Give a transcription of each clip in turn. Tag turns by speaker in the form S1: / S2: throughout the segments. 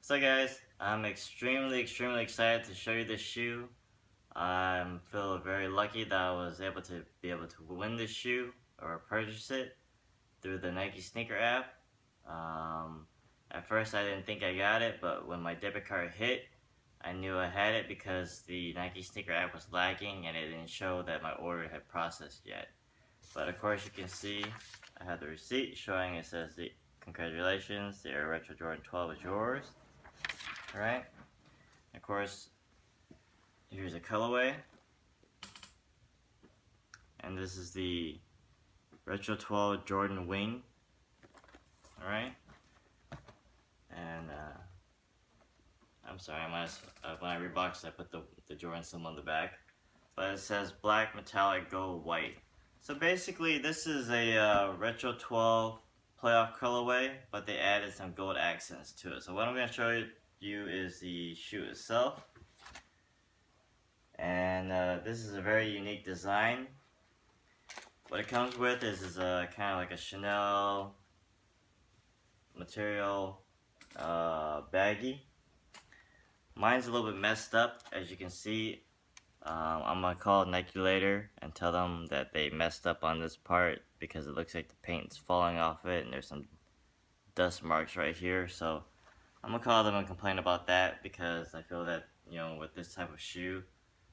S1: So guys, I'm extremely excited to show you this shoe. I feel very lucky that I was able to win this shoe or purchase it through the Nike sneaker app. Um, at first I didn't think I got it, but when my debit card hit, I knew I had it because the Nike sneaker app was lagging and it didn't show that my order had processed yet. But of course you can see I have the receipt showing it says congratulations, the Air Retro Jordan 12 is yours. Alright, of course, here's a colorway, and this is the Retro 12 Jordan Wing. Alright, and I'm sorry, when I reboxed, I put the Jordan symbol on the back, but it says black, metallic, gold, white. So basically, this is a Retro 12 playoff colorway, but they added some gold accents to it. So what I'm going to show you is the shoe itself. And this is a very unique design. What it comes with is a kind of like a Chanel material baggie. Mine's a little bit messed up, as you can see. I'm gonna call Nike later and tell them that they messed up on this part because it looks like the paint's falling off it and there's some dust marks right here. So I'm gonna call them and complain about that because I feel that, you know, with this type of shoe,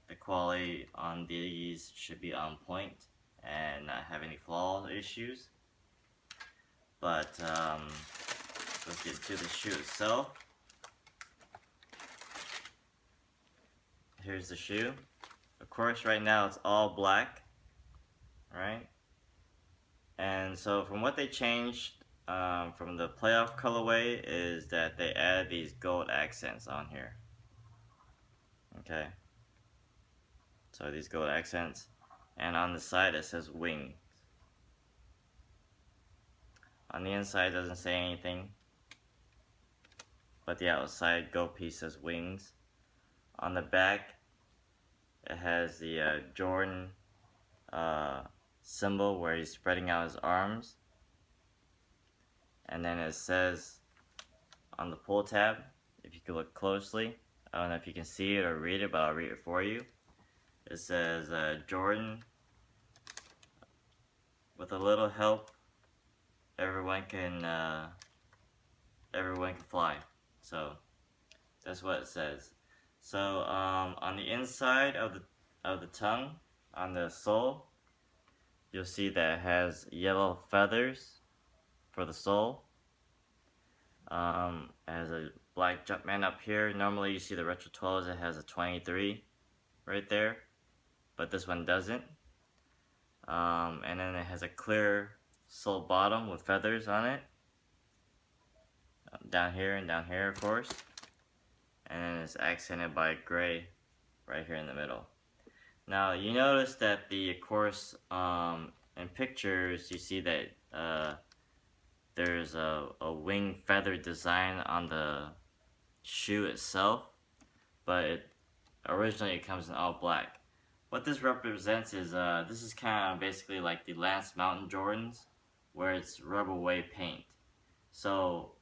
S1: the quality on these should be on point and not have any flaw issues. But let's get to the shoe itself. Here's the shoe. Of course, right now it's all black, right? And so from what they changed from the playoff colorway is that they added these gold accents on here. Okay. So these gold accents, and on the side it says wings. On the inside it doesn't say anything, but the outside gold piece says wings. On the back it has the Jordan symbol where he's spreading out his arms, and then it says on the pull tab, if you could look closely, I don't know if you can see it or read it, but I'll read it for you. It says Jordan, with a little help, everyone can fly. So that's what it says. So on the inside of the tongue, on the sole, you'll see that it has yellow feathers for the sole. It has a black Jumpman up here. Normally you see the Retro 12s, it has a 23 right there, but this one doesn't. And then it has a clear sole bottom with feathers on it. Down here and down here, of course. And then it's accented by gray right here in the middle. Now you notice that of course, in pictures you see that there's a wing feather design on the shoe itself, but originally it comes in all black. What this represents is this is kind of basically like the Lance Mountain Jordans, where it's rub away paint. So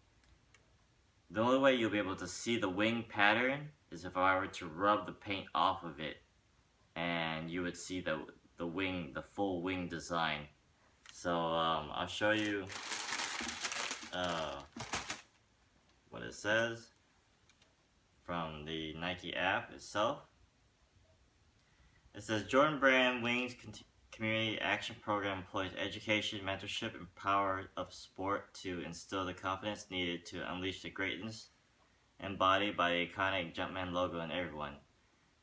S1: the only way you'll be able to see the wing pattern is if I were to rub the paint off of it, and you would see the full wing design. So I'll show you what it says from the Nike app itself. It says Jordan Brand Wings Community Action Program employs education, mentorship, and power of sport to instill the confidence needed to unleash the greatness embodied by the iconic Jumpman logo in everyone.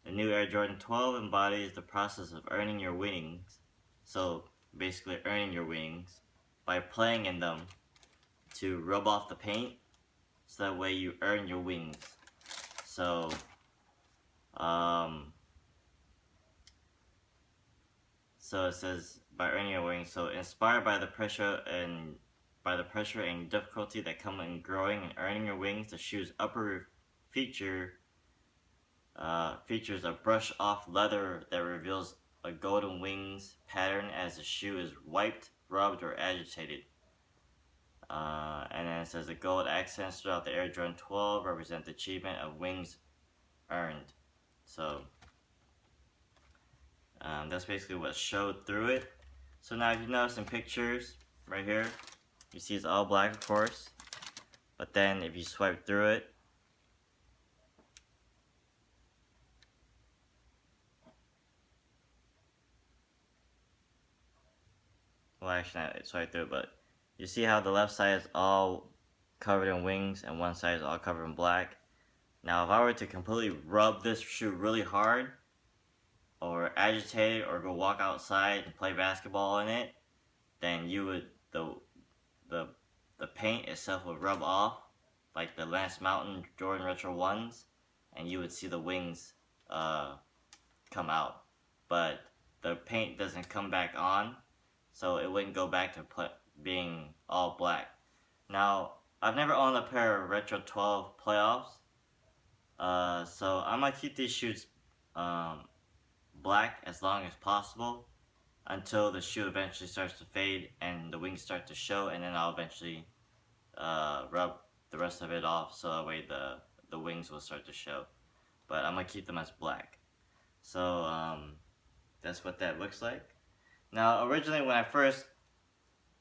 S1: The new Air Jordan 12 embodies the process of earning your wings. So basically earning your wings by playing in them to rub off the paint, so that way you earn your wings. So so it says by earning your wings. So inspired by the pressure and difficulty that come in growing and earning your wings, the shoe's upper features a brush-off leather that reveals a golden wings pattern as the shoe is wiped, rubbed, or agitated. And then it says the gold accents throughout the Air Jordan 12 represent the achievement of wings earned. So that's basically what showed through it. So now if you notice in pictures right here, you see it's all black, of course. But then if you swipe through it, well, actually not swipe through it, but you see how the left side is all covered in wings and one side is all covered in black. Now if I were to completely rub this shoe really hard, or agitate it, or go walk outside and play basketball in it, then you would the the paint itself would rub off like the Lance Mountain Jordan Retro 1s, and you would see the wings come out. But the paint doesn't come back on, so it wouldn't go back to being all black. Now, I've never owned a pair of Retro 12 playoffs, so I'm gonna keep these shoes black as long as possible until the shoe eventually starts to fade and the wings start to show, and then I'll eventually rub the rest of it off so that way the wings will start to show. But I'm gonna keep them as black. So that's what that looks like. Now originally when I first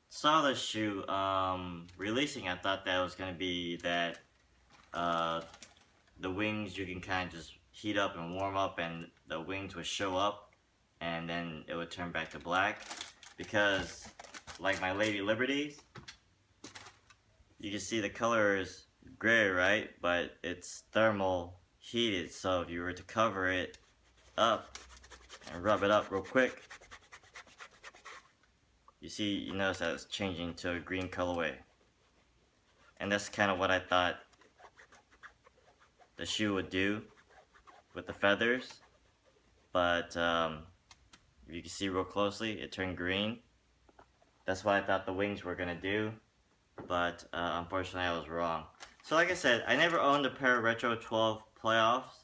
S1: saw the shoe releasing, I thought that was gonna be that the wings you can kind of just heat up and warm up and the wings would show up and then it would turn back to black, because like my Lady Liberties, you can see the color is gray, right? But it's thermal heated, so if you were to cover it up and rub it up real quick, you notice that it's changing to a green colorway. And that's kind of what I thought the shoe would do with the feathers, but if you can see real closely, it turned green. That's what I thought the wings were gonna do, but unfortunately I was wrong. So like I said, I never owned a pair of Retro 12 playoffs,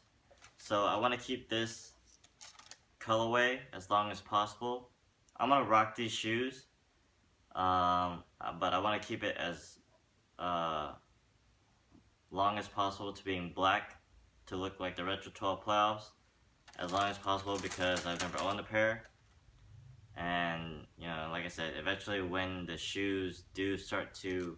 S1: so I want to keep this colorway as long as possible. I'm gonna rock these shoes, but I want to keep it as long as possible to being black, to look like the Retro 12 playoffs as long as possible, because I've never owned a pair. And you know, like I said, eventually when the shoes do start to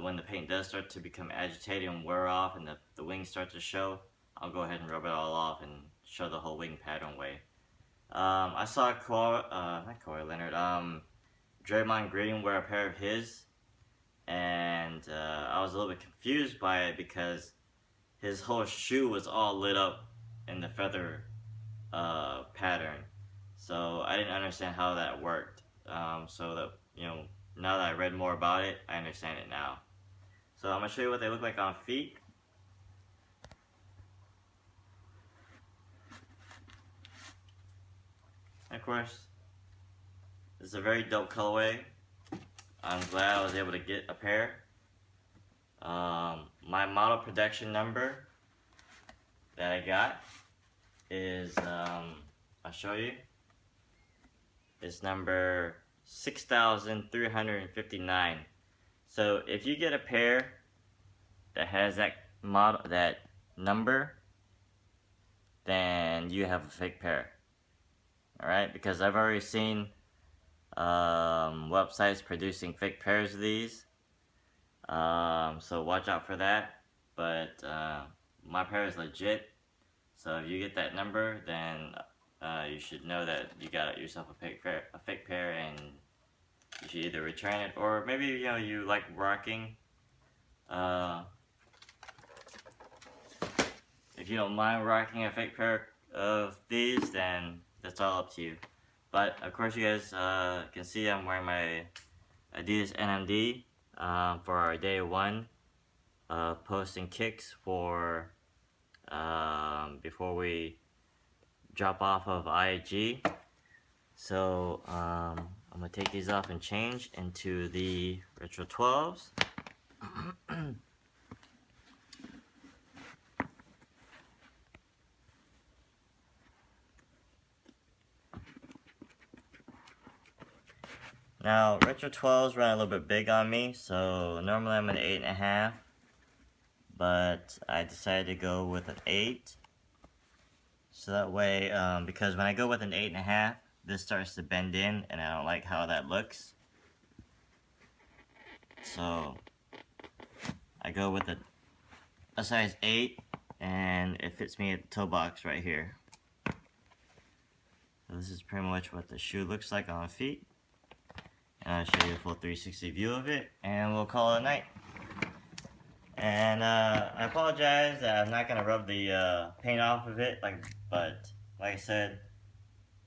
S1: when the paint does start to become agitated and wear off and the wings start to show, I'll go ahead and rub it all off and show the whole wing pattern way. I saw not Kawhi Leonard, Draymond Green wear a pair of his, and I was a little bit confused by it because his whole shoe was all lit up in the feather pattern. So I didn't understand how that worked. So that, you know, now that I read more about it, I understand it now. So I'm gonna show you what they look like on feet. And of course, this is a very dope colorway. I'm glad I was able to get a pair. My model production number that I got is, I'll show you. It's number 6,359. So if you get a pair that has that model, that number, then you have a fake pair. Alright, because I've already seen websites producing fake pairs of these. So watch out for that. But my pair is legit. So if you get that number, then you should know that you got yourself a fake pair, and you should either return it, or maybe you like rocking. If you don't mind rocking a fake pair of these, then that's all up to you. But of course, you guys can see I'm wearing my Adidas NMD for our day one posting kicks for before we drop off of IAG. So I'm gonna take these off and change into the Retro 12s. Now, Retro 12s run a little bit big on me, so normally I'm an 8.5, but I decided to go with an 8. So that way, because when I go with an 8.5, this starts to bend in, and I don't like how that looks. So I go with a size 8, and it fits me at the toe box right here. So this is pretty much what the shoe looks like on feet. And I'll show you a full 360 view of it, and we'll call it a night. And I apologize that I'm not gonna rub the paint off of it, but like I said,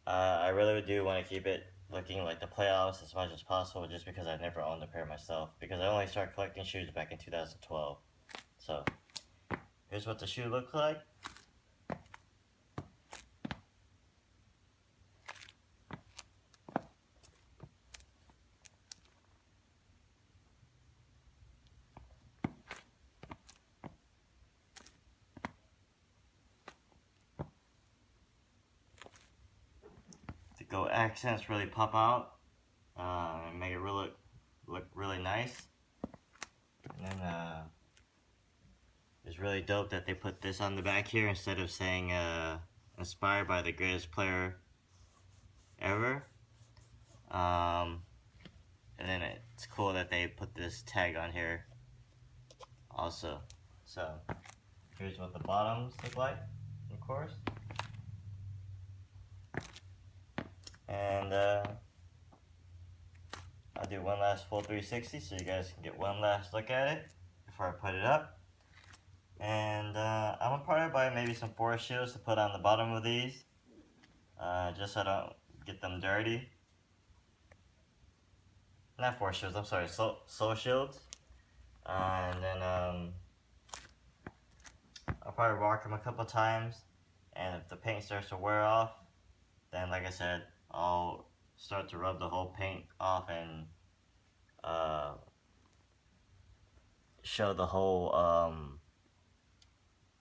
S1: I really do want to keep it looking like the playoffs as much as possible, just because I never owned a pair myself, because I only started collecting shoes back in 2012. So here's what the shoe looks like. The gold accents really pop out and make it really look really nice. And then it's really dope that they put this on the back here instead of saying inspired by the greatest player ever. And then it's cool that they put this tag on here also. So here's what the bottoms look like, of course. And I'll do one last full 360 so you guys can get one last look at it before I put it up. And I'm gonna probably buy maybe some forest shields to put on the bottom of these, just so I don't get them dirty. Not forest shields, I'm sorry, soul shields. And then I'll probably rock them a couple times, and if the paint starts to wear off, then like I said, I'll start to rub the whole paint off and show the whole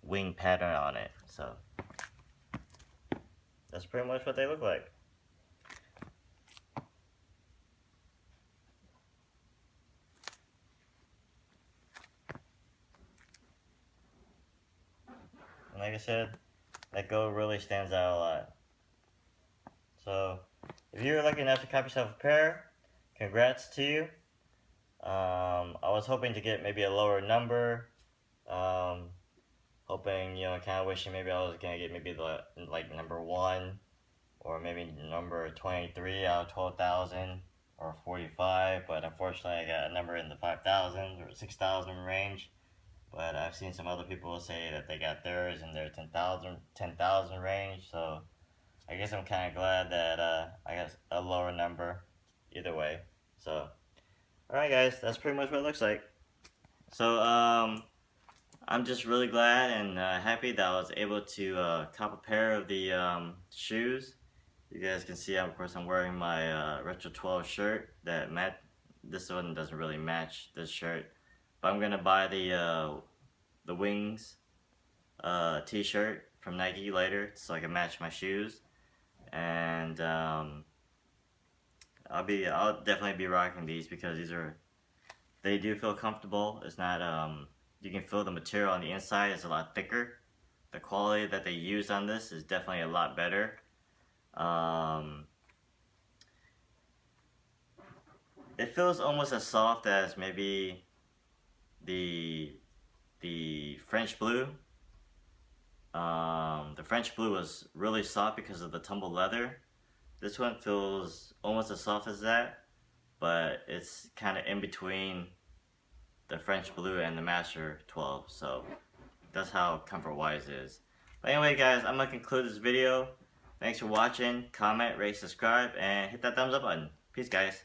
S1: wing pattern on it. So that's pretty much what they look like. And like I said, that gold really stands out a lot. So if you're lucky enough to cop yourself a pair, congrats to you. I was hoping to get maybe a lower number. Hoping, kind of wishing maybe I was gonna get maybe like number 1, or maybe number 23 out of 12,000, or 45. But unfortunately, I got a number in the 5,000 or 6,000 range. But I've seen some other people say that they got theirs in their 10,000 range. So I guess I'm kind of glad that I got a lower number either way. So, alright guys, that's pretty much what it looks like. So, I'm just really glad and happy that I was able to cop a pair of the shoes. You guys can see, of course, I'm wearing my Retro 12 shirt. This one doesn't really match this shirt. But I'm gonna buy the Wings t-shirt from Nike later so I can match my shoes. And I'll definitely be rocking these because they do feel comfortable. It's not you can feel the material on the inside is a lot thicker. The quality that they use on this is definitely a lot better. It feels almost as soft as maybe the French Blue. The French Blue was really soft because of the tumble leather. This one feels almost as soft as that, but it's kind of in between the French Blue and the Master 12, so that's how comfort-wise it is. But anyway guys, I'm going to conclude this video. Thanks for watching, comment, rate, subscribe, and hit that thumbs up button. Peace guys.